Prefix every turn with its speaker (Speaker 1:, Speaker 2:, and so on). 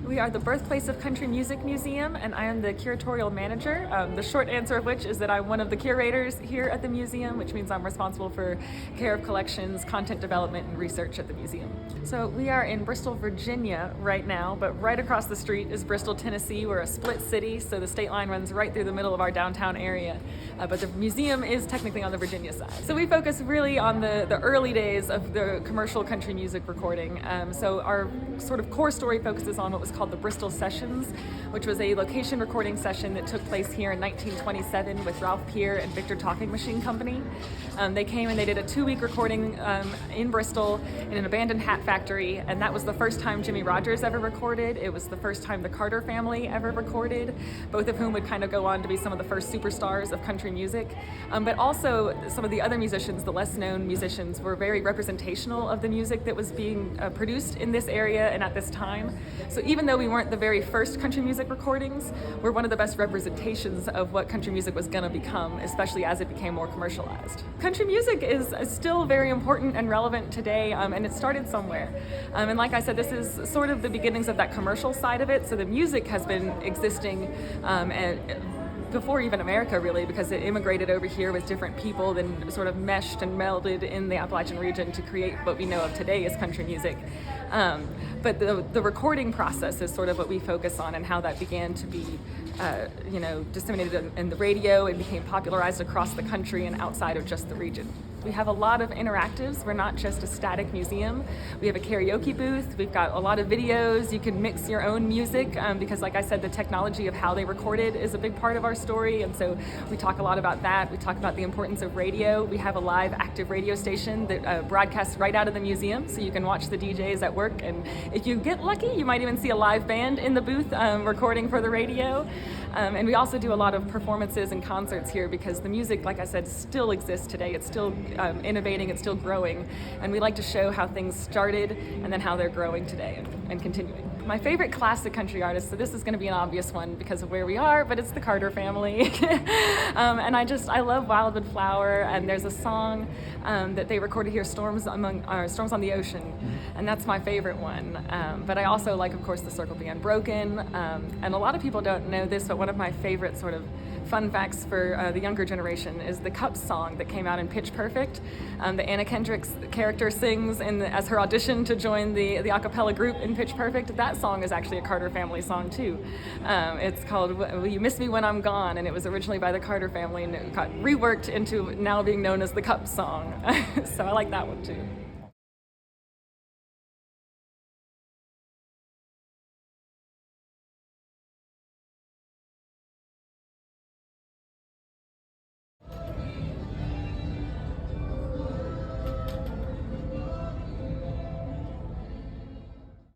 Speaker 1: We are the Birthplace of Country Music Museum, and I am the Curatorial Manager. The short answer of which is that I'm one of the curators here at the museum, which means I'm responsible for care of collections, content development, and research at the museum. So we are in Bristol, Virginia right now, but right across the street is Bristol, Tennessee. We're a split city, so the state line runs right through the middle of our downtown area, but the museum is technically on the Virginia side. So we focus really on the early days of the commercial country music recording. So our sort of core story focuses on what was called the Bristol Sessions, which was a location recording session that took place here in 1927 with Ralph Peer and Victor Talking Machine Company. They came and they did a 2-week recording in Bristol in an abandoned hat factory, and that was the first time Jimmie Rodgers ever recorded. It was the first time the Carter family ever recorded, both of whom would kind of go on to be some of the first superstars of country music. But also some of the other musicians, the less known musicians, were very representational of the music that was being produced in this area and at this time. So even though we weren't the very first country music recordings, we're one of the best representations of what country music was going to become, especially as it became more commercialized. Country music is still very important and relevant today, and it started somewhere. And like I said, this is sort of the beginnings of that commercial side of it. So the music has been existing before even America, really, because it immigrated over here with different people, then sort of meshed and melded in the Appalachian region to create what we know of today as country music. But the recording process is sort of what we focus on, and how that began to be disseminated in the radio and became popularized across the country and outside of just the region. We have a lot of interactives. We're not just a static museum. We have a karaoke booth. We've got a lot of videos. You can mix your own music because, like I said, the technology of how they recorded is a big part of our story, and so we talk a lot about that. We talk about the importance of radio. We have a live active radio station that broadcasts right out of the museum, so you can watch the DJs at work, and if you get lucky, you might even see a live band in the booth recording for the radio. And we also do a lot of performances and concerts here because the music, like I said, still exists today. It's still innovating, it's still growing, and we like to show how things started and then how they're growing today and continuing. My favorite classic country artist, so this is going to be an obvious one because of where we are, but it's the Carter family. And I love Wildwood Flower, and there's a song that they recorded here, Storms on the Ocean, and that's my favorite one. But I also like, of course, The Circle Be Unbroken, and a lot of people don't know this, but one of my favorite sort of fun facts for the younger generation is the Cups song that came out in Pitch Perfect, that Anna Kendrick's character sings as her audition to join the a cappella group in Pitch Perfect. That song is actually a Carter family song too. It's called Will You Miss Me When I'm Gone, and it was originally by the Carter family, and it got reworked into now being known as the Cups song. So I like that one too.